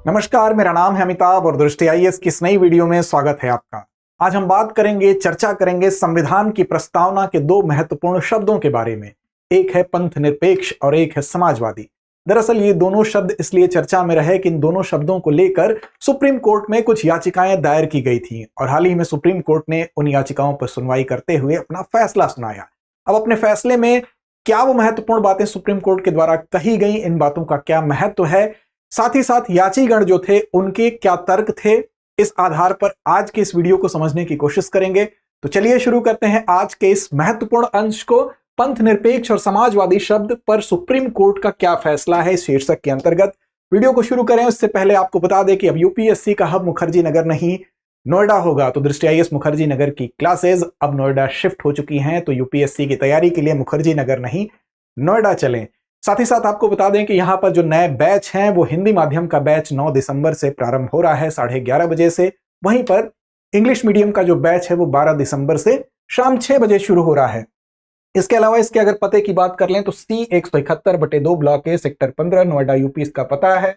नमस्कार, मेरा नाम है अमिताभ और दृष्टि आईएएस की इस नई वीडियो में स्वागत है आपका। आज हम बात करेंगे, चर्चा करेंगे संविधान की प्रस्तावना के दो महत्वपूर्ण शब्दों के बारे में। एक है पंथ निरपेक्ष और एक है समाजवादी। दरअसल ये दोनों शब्द इसलिए चर्चा में रहे कि इन दोनों शब्दों को लेकर सुप्रीम कोर्ट में कुछ याचिकाएं दायर की गई थी और हाल ही में सुप्रीम कोर्ट ने उन याचिकाओं पर सुनवाई करते हुए अपना फैसला सुनाया। अब अपने फैसले में क्या वो महत्वपूर्ण बातें सुप्रीम कोर्ट के द्वारा कही गई, इन बातों का क्या महत्व है, साथ ही साथ याचिगण जो थे उनके क्या तर्क थे, इस आधार पर आज के इस वीडियो को समझने की कोशिश करेंगे। तो चलिए शुरू करते हैं आज के इस महत्वपूर्ण अंश को। पंथ निरपेक्ष और समाजवादी शब्द पर सुप्रीम कोर्ट का क्या फैसला है, इस शीर्षक के अंतर्गत वीडियो को शुरू करें उससे पहले आपको बता दें कि अब यूपीएससी का हब मुखर्जी नगर नहीं नोएडा होगा। तो दृष्टि आईएएस मुखर्जी नगर की क्लासेज अब नोएडा शिफ्ट हो चुकी हैं, तो यूपीएससी की तैयारी के लिए मुखर्जी नगर नहीं नोएडा चलें। साथ ही साथ आपको बता दें कि यहाँ पर जो नए बैच हैं वो हिंदी माध्यम का बैच 9 दिसंबर से प्रारंभ हो रहा है 11:30 बजे से। वहीं पर इंग्लिश मीडियम का जो बैच है वो 12 दिसंबर से शाम 6 बजे शुरू हो रहा है। इसके अलावा इसके अगर पते की बात कर लें तो C171/2 block A sector 15 Noida UP इसका पता है।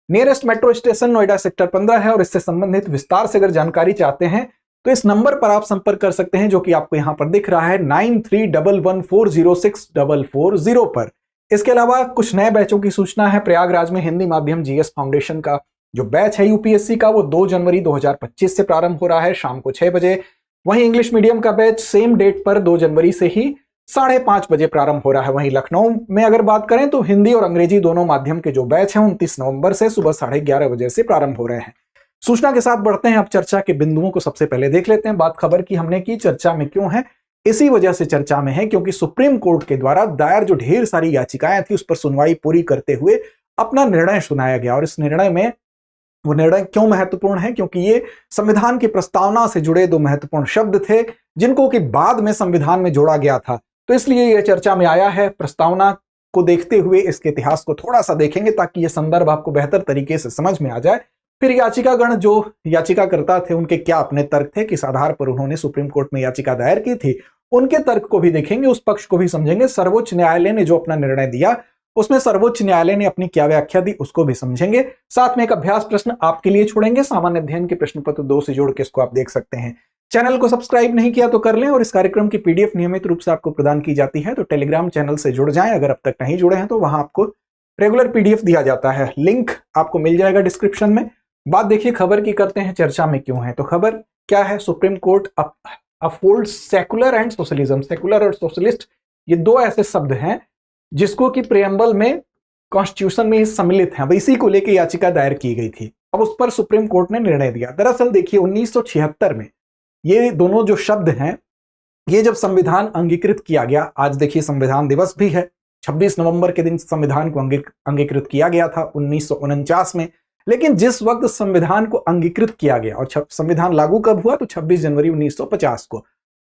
Nearest metro station Noida sector 15 है और इससे संबंधित विस्तार से अगर जानकारी चाहते हैं तो इस नंबर पर आप संपर्क कर सकते हैं जो कि आपको यहाँ पर दिख रहा है 9311406440 पर। इसके अलावा कुछ नए बैचों की सूचना है। प्रयागराज में हिंदी माध्यम जीएस फाउंडेशन का जो बैच है यूपीएससी का वो 2 जनवरी 2025 से प्रारंभ हो रहा है शाम को 6 बजे। वहीं इंग्लिश मीडियम का बैच सेम डेट पर 2 जनवरी से ही 5:30 बजे प्रारंभ हो रहा है। वहीं लखनऊ में अगर बात करें तो हिंदी और अंग्रेजी दोनों माध्यम के जो बैच हैं 29 नवंबर से सुबह 11:30 बजे से प्रारंभ हो रहे हैं। सूचना के साथ बढ़ते हैं, अब चर्चा के बिंदुओं को सबसे पहले देख लेते हैं। बात खबर की हमने की, चर्चा में क्यों है? इसी वजह से चर्चा में है क्योंकि सुप्रीम कोर्ट के द्वारा दायर जो ढेर सारी याचिकाएं थी उस पर सुनवाई पूरी करते हुए अपना निर्णय सुनाया गया। और इस निर्णय में वो निर्णय क्यों महत्वपूर्ण है? क्योंकि ये संविधान की प्रस्तावना से जुड़े दो महत्वपूर्ण शब्द थे जिनको कि बाद में संविधान में जोड़ा गया था, तो इसलिए यह चर्चा में आया है। प्रस्तावना को देखते हुए इसके इतिहास को थोड़ा सा देखेंगे ताकि यह संदर्भ आपको बेहतर तरीके से समझ में आ जाए। फिर याचिकागण जो याचिकाकर्ता थे उनके क्या अपने तर्क थे, किस आधार पर उन्होंने सुप्रीम कोर्ट में याचिका दायर की थी, उनके तर्क को भी देखेंगे, उस पक्ष को भी समझेंगे। सर्वोच्च न्यायालय ने जो अपना निर्णय दिया उसमें सर्वोच्च न्यायालय ने अपनी क्या व्याख्या दी उसको भी समझेंगे। साथ में एक अभ्यास प्रश्न आपके लिए छोड़ेंगे, सामान्य अध्ययन के प्रश्न पत्र 2 से जोड़ के इसको आप देख सकते हैं। चैनल को सब्सक्राइब नहीं किया तो कर लें और इस कार्यक्रम की पीडीएफ नियमित रूप से आपको प्रदान की जाती है, तो टेलीग्राम चैनल से जुड़ जाएं। अगर अब तक नहीं जुड़े हैं तो वहां आपको रेगुलर पीडीएफ दिया जाता है, लिंक आपको मिल जाएगा डिस्क्रिप्शन में। बात देखिए खबर की करते हैं, चर्चा में क्यों है। तो खबर क्या है? Supreme court upholds secular and socialism. Secular और सोशलिस्ट ये दो ऐसे शब्द हैं जिसको कि प्रेम्बल में कॉन्स्टिट्यूशन में सम्मिलित हैं। अब इसी को लेकर याचिका दायर की गई थी, अब उस पर सुप्रीम कोर्ट ने निर्णय दिया। दरअसल देखिए 1976 में ये दोनों जो शब्द हैं, ये जब संविधान अंगीकृत किया गया, आज देखिए संविधान दिवस भी है, 26 नवंबर के दिन संविधान को अंगीकृत किया गया था 1949 में। लेकिन जिस वक्त संविधान को अंगीकृत किया गया और संविधान लागू कब हुआ तो 26 जनवरी 1950 को,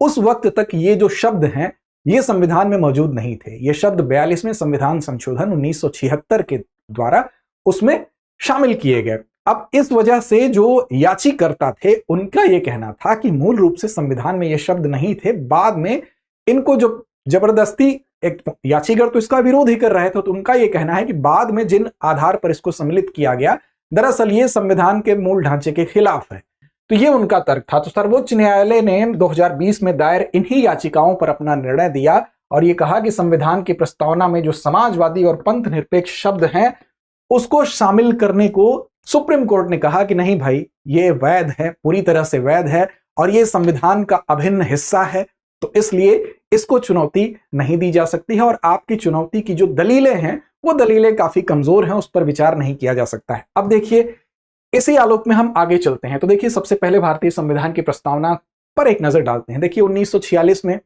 उस वक्त तक ये जो शब्द हैं ये संविधान में मौजूद नहीं थे। ये शब्द 42वें संविधान संशोधन 1976 के द्वारा उसमें शामिल किए गए। अब इस वजह से जो याचिकाकर्ता थे उनका यह कहना था कि मूल रूप से संविधान में ये शब्द नहीं थे, बाद में इनको जो जबरदस्ती, एक याचिकाकर्ता तो इसका विरोध ही कर रहे थे, तो उनका यह कहना है कि बाद में जिन आधार पर इसको सम्मिलित किया गया दरअसल ये संविधान के मूल ढांचे के खिलाफ है। तो ये उनका तर्क था। तो सर्वोच्च न्यायालय ने 2020 में दायर इन्हीं याचिकाओं पर अपना निर्णय दिया और ये कहा कि संविधान की प्रस्तावना में जो समाजवादी और पंथ निरपेक्ष शब्द हैं उसको शामिल करने को सुप्रीम कोर्ट ने कहा कि नहीं भाई, ये वैध है, पूरी तरह से वैध है और ये संविधान का अभिन्न हिस्सा है, तो इसलिए इसको चुनौती नहीं दी जा सकती है और आपकी चुनौती की जो दलीलें हैं वो दलीलें काफी कमजोर हैं, उस पर विचार नहीं किया जा सकता है। अब देखिए इसी आलोक में हम आगे चलते हैं। तो देखिए सबसे पहले भारतीय संविधान की प्रस्तावना पर एक नजर डालते हैं। देखिए 1946 में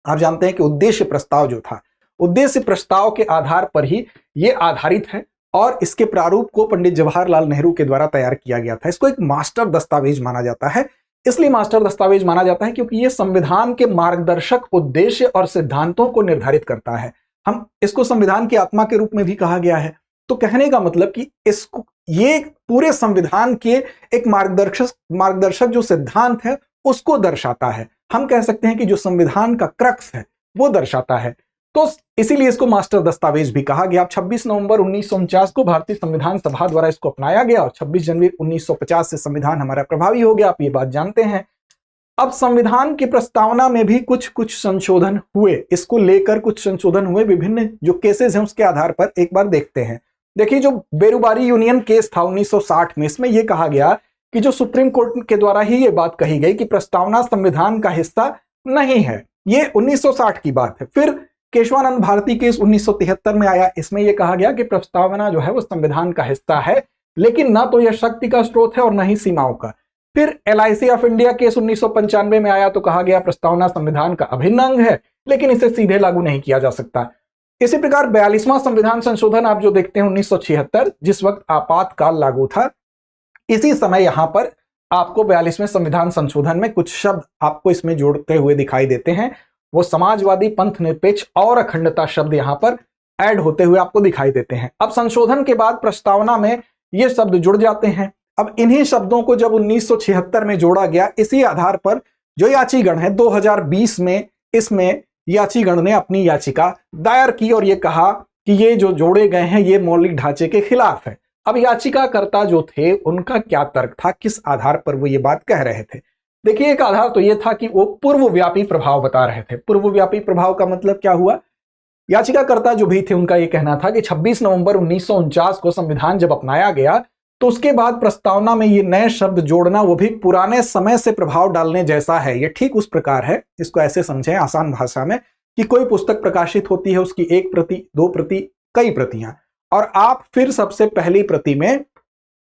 आप जानते हैं कि उद्देश्य प्रस्ताव जो था, उद्देश्य प्रस्ताव के आधार पर ही ये आधारित है और इसके प्रारूप को पंडित जवाहरलाल नेहरू के द्वारा तैयार किया गया था। इसको एक मास्टर दस्तावेज माना जाता है। इसलिए मास्टर दस्तावेज माना जाता है क्योंकि ये संविधान के मार्गदर्शक उद्देश्य और सिद्धांतों को निर्धारित करता है। हम इसको संविधान की आत्मा के रूप में भी कहा गया है। तो कहने का मतलब कि इसको, ये पूरे संविधान के एक मार्गदर्शक जो सिद्धांत है उसको दर्शाता है। हम कह सकते हैं कि जो संविधान का क्रक्स है वो दर्शाता है। तो इसीलिए इसको मास्टर दस्तावेज भी कहा गया। 26 नवंबर 1949 को भारतीय संविधान सभा द्वारा इसको अपनाया गया और 26 जनवरी 1950 से संविधान हमारा प्रभावी हो गया, आप ये बात जानते हैं। अब संविधान की प्रस्तावना में भी कुछ संशोधन हुए, इसको लेकर कुछ संशोधन हुए, विभिन्न जो केसेस हैं उसके आधार पर एक बार देखते हैं। देखिए, जो बेरुबारी यूनियन केस था 1960 में, इसमें यह कहा गया कि जो सुप्रीम कोर्ट के द्वारा ही ये बात कही गई कि प्रस्तावना संविधान का हिस्सा नहीं है, ये 1960 की बात है। फिर केशवानंद भारती केस 1973 में आया, इसमें यह कहा गया कि प्रस्तावना जो है वो संविधान का हिस्सा है, लेकिन ना तो यह शक्ति का स्रोत है और ना ही सीमाओं का। फिर LIC ऑफ इंडिया केस 1995 में आया, तो कहा गया प्रस्तावना संविधान का अभिन्न अंग है, लेकिन इसे सीधे लागू नहीं किया जा सकता। इसी प्रकार 42वां संविधान संशोधन आप जो देखते हैं 1976, जिस वक्त आपातकाल लागू था, इसी समय यहां पर आपको 42वें संविधान संशोधन में कुछ शब्द आपको इसमें जोड़ते हुए दिखाई देते हैं। वो समाजवादी, पंथ निरपेक्ष और अखंडता शब्द यहां पर ऐड होते हुए आपको दिखाई देते हैं। अब संशोधन के बाद प्रस्तावना में ये शब्द जुड़ जाते हैं। अब इन्हीं शब्दों को जब 1976 में जोड़ा गया, इसी आधार पर जो याचीगण है 2020 में इसमें याचीगण ने अपनी याचिका दायर की और ये कहा कि ये जो जोड़े गए हैं ये मौलिक ढांचे के खिलाफ है। अब याचिकाकर्ता जो थे उनका क्या तर्क था, किस आधार पर वो ये बात कह रहे थे? देखिए, एक आधार तो ये था कि वो पूर्वव्यापी प्रभाव बता रहे थे। पूर्वव्यापी प्रभाव का मतलब क्या हुआ? याचिकाकर्ता जो भी थे उनका ये कहना था कि 26 नवंबर 1949 को संविधान जब अपनाया गया तो उसके बाद प्रस्तावना में ये नए शब्द जोड़ना वो भी पुराने समय से प्रभाव डालने जैसा है। ये ठीक उस प्रकार है, इसको ऐसे समझें आसान भाषा में कि कोई पुस्तक प्रकाशित होती है, उसकी 1 प्रति, 2 प्रति, कई प्रतियां, और आप फिर सबसे पहली प्रति में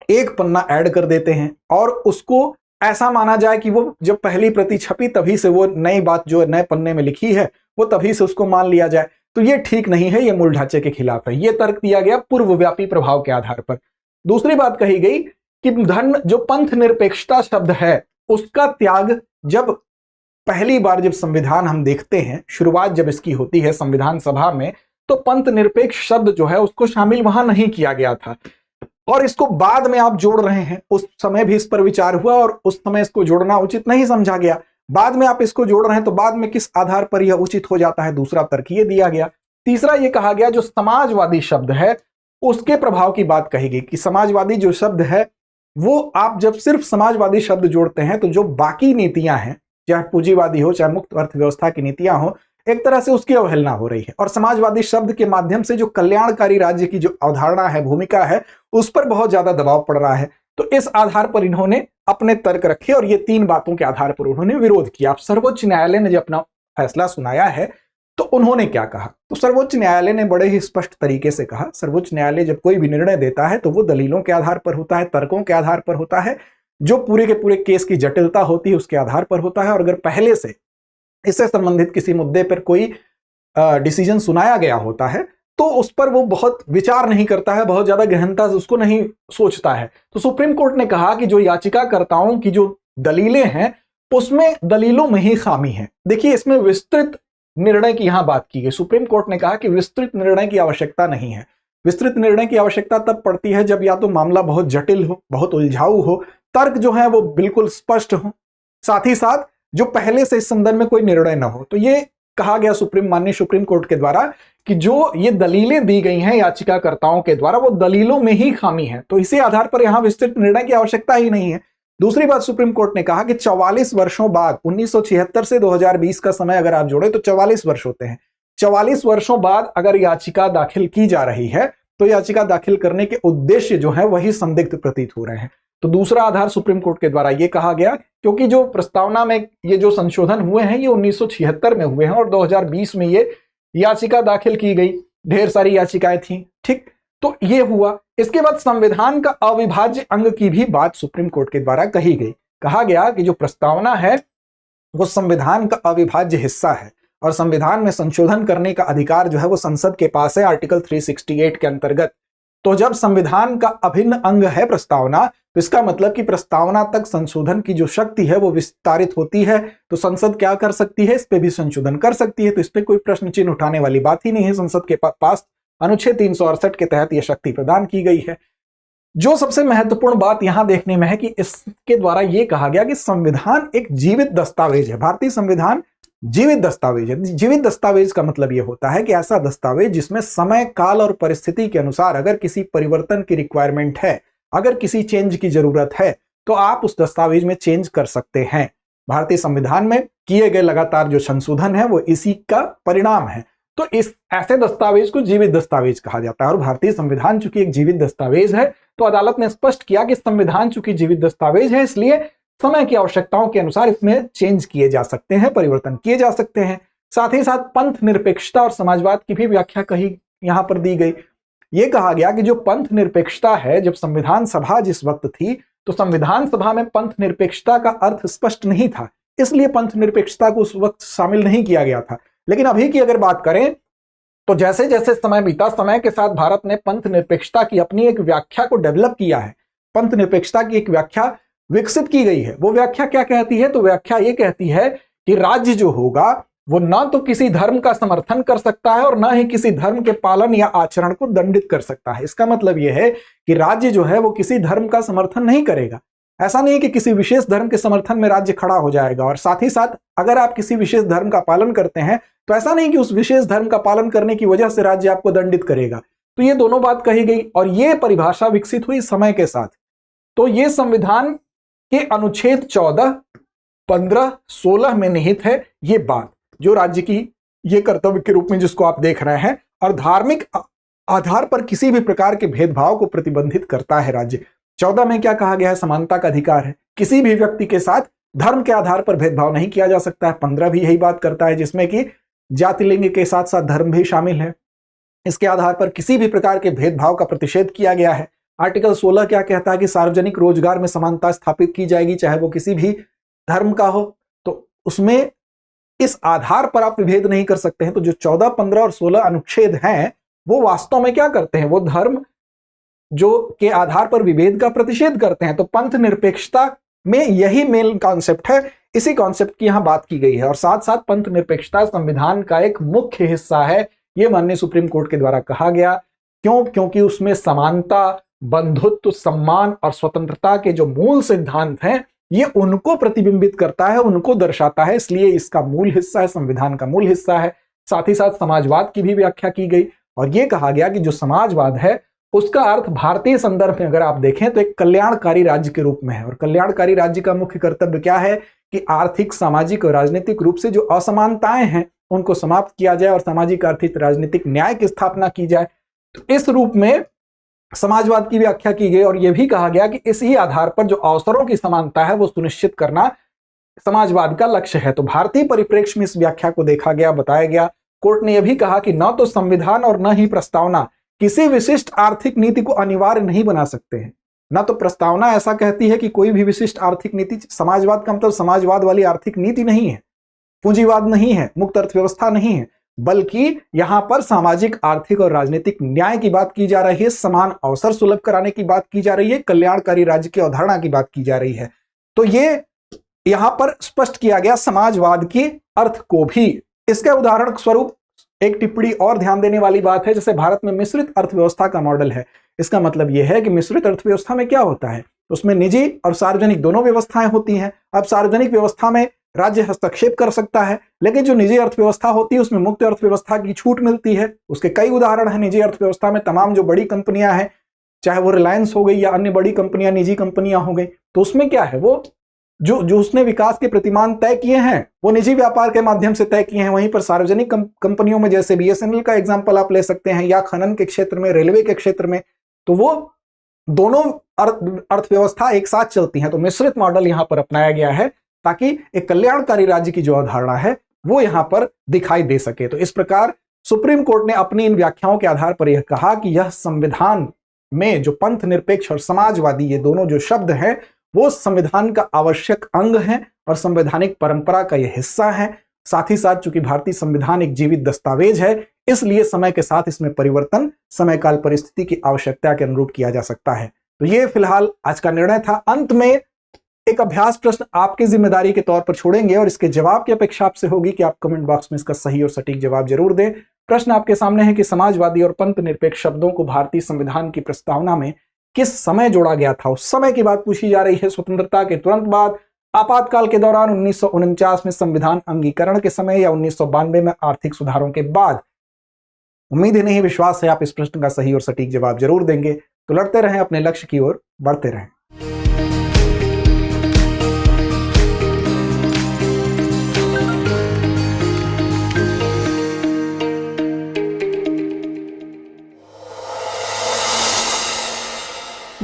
1 पन्ना ऐड कर देते हैं और उसको ऐसा माना जाए कि वो जब पहली प्रति छपी तभी से वो नई बात जो नए पन्ने में लिखी है वो तभी से उसको मान लिया जाए, तो ये ठीक नहीं है, ये मूल ढांचे के खिलाफ है। ये तर्क दिया गया पूर्वव्यापी प्रभाव के आधार पर। दूसरी बात कही गई कि धर्म जो पंथ निरपेक्षता शब्द है उसका त्याग जब पहली बार जब संविधान हम देखते हैं, शुरुआत जब इसकी होती है संविधान सभा में, तो पंथ निरपेक्ष शब्द जो है उसको शामिल वहां नहीं किया गया था और इसको बाद में आप जोड़ रहे हैं। उस समय भी इस पर विचार हुआ और उस समय इसको जोड़ना उचित नहीं समझा गया। बाद में आप इसको जोड़ रहे हैं तो बाद में किस आधार पर यह उचित हो जाता है, दूसरा तर्क ये दिया गया। तीसरा ये कहा गया जो समाजवादी शब्द है उसके प्रभाव की बात कही गई कि समाजवादी जो शब्द है वो आप जब सिर्फ समाजवादी शब्द जोड़ते हैं तो जो बाकी नीतियां हैं, चाहे पूंजीवादी हो चाहे मुक्त अर्थव्यवस्था की नीतियां हो, एक तरह से उसकी अवहेलना हो रही है और समाजवादी शब्द के माध्यम से जो कल्याणकारी राज्य की जो अवधारणा है, भूमिका है, उस पर बहुत ज्यादा दबाव पड़ रहा है। तो इस आधार पर इन्होंने अपने तर्क रखे और ये 3 बातों के आधार पर उन्होंने विरोध किया। अब सर्वोच्च न्यायालय ने जब अपना फैसला सुनाया है तो उन्होंने क्या कहा? तो सर्वोच्च न्यायालय ने बड़े ही स्पष्ट तरीके से कहा, सर्वोच्च न्यायालय जब कोई भी निर्णय देता है तो वो दलीलों के आधार पर होता है, तर्कों के आधार पर होता है, जो पूरे के पूरे केस की जटिलता होती है उसके आधार पर होता है। और अगर पहले से इससे संबंधित किसी मुद्दे पर कोई डिसीजन सुनाया गया होता है तो उस पर वो बहुत विचार नहीं करता है, बहुत ज्यादा गहनता से उसको नहीं सोचता है। तो सुप्रीम कोर्ट ने कहा कि जो याचिकाकर्ताओं की जो दलीलें हैं उसमें दलीलों में ही खामी है। देखिए, इसमें विस्तृत निर्णय की यहां बात की गई। सुप्रीम कोर्ट ने कहा कि विस्तृत निर्णय की आवश्यकता नहीं है। विस्तृत निर्णय की आवश्यकता तब पड़ती है जब या तो मामला बहुत जटिल हो, बहुत उलझाऊ हो, तर्क जो है वो बिल्कुल स्पष्ट हो, साथ ही साथ जो पहले से इस संदर्भ में कोई निर्णय न हो। तो ये कहा गया माननीय सुप्रीम कोर्ट के द्वारा कि जो ये दलीलें दी गई हैं याचिकाकर्ताओं के द्वारा वो दलीलों में ही खामी है, तो इसी आधार पर यहां विस्तृत निर्णय की आवश्यकता ही नहीं है। दूसरी बात, सुप्रीम कोर्ट ने कहा कि 44 वर्षों बाद 1976 से 2020 का समय अगर आप जोड़े तो 44 वर्ष होते हैं। 44 वर्षों बाद अगर याचिका दाखिल की जा रही है तो याचिका दाखिल करने के उद्देश्य जो है वही संदिग्ध प्रतीत हो रहे हैं। तो दूसरा आधार सुप्रीम कोर्ट के द्वारा यह कहा गया क्योंकि जो प्रस्तावना में ये जो संशोधन हुए हैं ये 1976 में हुए हैं और 2020 में ये याचिका दाखिल की गई, ढेर सारी याचिकाएं थी, ठीक। तो ये हुआ। इसके बाद संविधान का अविभाज्य अंग की भी बात सुप्रीम कोर्ट के द्वारा कही गई। कहा गया कि जो प्रस्तावना है वो संविधान का अविभाज्य हिस्सा है और संविधान में संशोधन करने का अधिकार जो है वो संसद के पास है आर्टिकल 368 के अंतर्गत। तो जब संविधान का अभिन्न अंग है प्रस्तावना, तो इसका मतलब कि प्रस्तावना तक संशोधन की जो शक्ति है वो विस्तारित होती है, तो संसद क्या कर सकती है, इस पे भी संशोधन कर सकती है। तो इस पे कोई प्रश्न चिन्ह उठाने वाली बात ही नहीं है। संसद के पास अनुच्छेद 368 के तहत यह शक्ति प्रदान की गई है। जो सबसे महत्वपूर्ण बात यहां देखने में है कि इसके द्वारा यह कहा गया कि संविधान एक जीवित दस्तावेज है। भारतीय संविधान जीवित दस्तावेज है। जीवित दस्तावेज का मतलब यह होता है कि ऐसा दस्तावेज जिसमें समय, काल और परिस्थिति के अनुसार अगर किसी परिवर्तन की रिक्वायरमेंट है, अगर किसी चेंज की जरूरत है, तो आप उस दस्तावेज में चेंज कर सकते हैं। भारतीय संविधान में किए गए लगातार जो संशोधन है वो इसी का परिणाम है। तो इस ऐसे दस्तावेज को जीवित दस्तावेज कहा जाता है। और भारतीय संविधान चूंकि एक जीवित दस्तावेज है, तो अदालत ने स्पष्ट किया कि संविधान चूंकि जीवित दस्तावेज है, इसलिए समय की आवश्यकताओं के अनुसार इसमें चेंज किए जा सकते हैं, परिवर्तन किए जा सकते हैं। साथ ही साथ पंथ निरपेक्षता और समाजवाद की भी व्याख्या कही यहां पर दी गई। यह कहा गया कि जो पंथ निरपेक्षता है, जब संविधान सभा जिस वक्त थी, तो संविधान सभा में पंथ निरपेक्षता का अर्थ स्पष्ट नहीं था, इसलिए पंथ निरपेक्षता को उस वक्त शामिल नहीं किया गया था। लेकिन अभी की अगर बात करें तो जैसे जैसे समय बीता, समय के साथ भारत ने पंथ निरपेक्षता की अपनी एक व्याख्या को डेवलप किया है। पंथ निरपेक्षता की एक व्याख्या विकसित की गई है। वो व्याख्या क्या कहती है? तो व्याख्या ये कहती है कि राज्य जो होगा वो ना तो किसी धर्म का समर्थन कर सकता है और ना ही किसी धर्म के पालन या आचरण को दंडित कर सकता है। इसका मतलब यह है कि राज्य जो है वो किसी धर्म का समर्थन नहीं करेगा। ऐसा नहीं कि किसी विशेष धर्म के समर्थन में राज्य खड़ा हो जाएगा, और साथ ही साथ अगर आप किसी विशेष धर्म का पालन करते हैं तो ऐसा नहीं कि उस विशेष धर्म का पालन करने की वजह से राज्य आपको दंडित करेगा। तो ये दोनों बात कही गई और ये परिभाषा विकसित हुई समय के साथ। तो ये संविधान के अनुच्छेद 14, 15, 16 में निहित है ये बात, जो राज्य की ये कर्तव्य के रूप में जिसको आप देख रहे हैं, और धार्मिक आधार पर किसी भी प्रकार के भेदभाव को प्रतिबंधित करता है राज्य। 14 में क्या कहा गया है? समानता का अधिकार है, किसी भी व्यक्ति के साथ धर्म के आधार पर भेदभाव नहीं किया जा सकता है। 15 भी यही बात करता है, जिसमें कि जाति लिंग के साथ साथ धर्म भी शामिल है। इसके आधार पर किसी भी प्रकार के भेदभाव का प्रतिषेध किया गया है। आर्टिकल 16 क्या कहता है कि सार्वजनिक रोजगार में समानता स्थापित की जाएगी, चाहे वो किसी भी धर्म का हो, तो उसमें इस आधार पर आप विभेद नहीं कर सकते हैं। तो जो 14, 15 और 16 अनुच्छेद हैं वो वास्तव में क्या करते हैं? वो धर्म जो के आधार पर विभेद का प्रतिषेध करते हैं। तो पंथ निरपेक्षता में यही मेन कॉन्सेप्ट है, इसी कॉन्सेप्ट की यहां बात की गई है। और साथ साथ पंथ निरपेक्षता संविधान का एक मुख्य हिस्सा है, यह माननीय सुप्रीम कोर्ट के द्वारा कहा गया। क्यों? क्योंकि उसमें समानता, बंधुत्व, सम्मान और स्वतंत्रता के जो मूल सिद्धांत हैं ये उनको प्रतिबिंबित करता है, उनको दर्शाता है, इसलिए इसका मूल हिस्सा है, संविधान का मूल हिस्सा है। साथ ही साथ समाजवाद की भी व्याख्या की गई और यह कहा गया कि जो समाजवाद है उसका अर्थ भारतीय संदर्भ में अगर आप देखें तो एक कल्याणकारी राज्य के रूप में है। और कल्याणकारी राज्य का मुख्य कर्तव्य क्या है कि आर्थिक, सामाजिक और राजनीतिक रूप से जो असमानताएं हैं उनको समाप्त किया जाए और सामाजिक, आर्थिक, राजनीतिक न्याय की स्थापना की जाए। तो इस रूप में समाजवाद की व्याख्या की गई और यह भी कहा गया कि इसी आधार पर जो अवसरों की समानता है वो सुनिश्चित करना समाजवाद का लक्ष्य है। तो भारतीय परिप्रेक्ष्य में इस व्याख्या को देखा गया, बताया गया। कोर्ट ने यह भी कहा कि न तो संविधान और न ही प्रस्तावना किसी विशिष्ट आर्थिक नीति को अनिवार्य नहीं बना सकते हैं। न तो प्रस्तावना ऐसा कहती है कि कोई भी विशिष्ट आर्थिक नीति, समाजवाद का मतलब समाजवाद वाली आर्थिक नीति नहीं है, पूंजीवाद नहीं है, मुक्त अर्थव्यवस्था नहीं है, बल्कि यहां पर सामाजिक, आर्थिक और राजनीतिक न्याय की बात की जा रही है, समान अवसर सुलभ कराने की बात की जा रही है, कल्याणकारी राज्य की अवधारणा की बात की जा रही है। तो ये यहां पर स्पष्ट किया गया समाजवाद के अर्थ को भी। इसके उदाहरण स्वरूप एक टिप्पणी और ध्यान देने वाली बात है, जैसे भारत में मिश्रित अर्थव्यवस्था का मॉडल है। इसका मतलब यह है कि मिश्रित अर्थव्यवस्था में क्या होता है, उसमें निजी और सार्वजनिक दोनों व्यवस्थाएं होती हैं। अब सार्वजनिक व्यवस्था में राज्य हस्तक्षेप कर सकता है, लेकिन जो निजी अर्थव्यवस्था होती है उसमें मुक्त अर्थव्यवस्था की छूट मिलती है। उसके कई उदाहरण हैं। निजी अर्थव्यवस्था में तमाम जो बड़ी कंपनियां हैं, चाहे वो रिलायंस हो गई या अन्य बड़ी कंपनियां, निजी कंपनियां हो गई, तो उसमें क्या है, वो जो उसने विकास के प्रतिमान तय किए हैं वो निजी व्यापार के माध्यम से तय किए हैं। वहीं पर सार्वजनिक कंपनियों में जैसे BSNL का एग्जांपल आप ले सकते हैं, या खनन के क्षेत्र में, रेलवे के क्षेत्र में, तो वो दोनों अर्थव्यवस्था एक साथ चलती हैं। तो मिश्रित मॉडल यहां पर अपनाया गया है ताकि एक कल्याणकारी राज्य की जो अवधारणा है वो यहां पर दिखाई दे सके। तो इस प्रकार सुप्रीम कोर्ट ने अपनी इन व्याख्याओं के आधार पर यह कहा कि यह संविधान में जो पंथ निरपेक्ष और समाजवादी, ये दोनों जो शब्द हैं वो संविधान का आवश्यक अंग है और संवैधानिक परंपरा का यह हिस्सा है। साथ ही साथ चूंकि भारतीय संविधान एक जीवित दस्तावेज है, इसलिए समय के साथ इसमें परिवर्तन समय काल परिस्थिति की आवश्यकता के अनुरूप किया जा सकता है। तो ये फिलहाल आज का निर्णय था। अंत में एक अभ्यास प्रश्न आपकी जिम्मेदारी के तौर पर छोड़ेंगे और इसके जवाब की अपेक्षा आपसे होगी कि आप कमेंट बॉक्स में इसका सही और सटीक जवाब जरूर दें। प्रश्न आपके सामने है कि समाजवादी और पंथ निरपेक्ष शब्दों को भारतीय संविधान की प्रस्तावना में किस समय जोड़ा गया था। उस समय की बात पूछी जा रही है, स्वतंत्रता के तुरंत बाद, आपातकाल के दौरान 1949 में संविधान अंगीकरण के समय या 1992 में आर्थिक सुधारों के बाद? उम्मीद ही नहीं, विश्वास है आप इस प्रश्न का सही और सटीक जवाब जरूर देंगे। तो लड़ते रहें, अपने लक्ष्य की ओर बढ़ते रहें।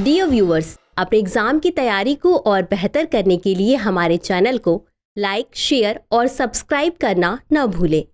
डियर व्यूअर्स, अपने एग्जाम की तैयारी को और बेहतर करने के लिए हमारे चैनल को लाइक, शेयर और सब्सक्राइब करना न भूलें।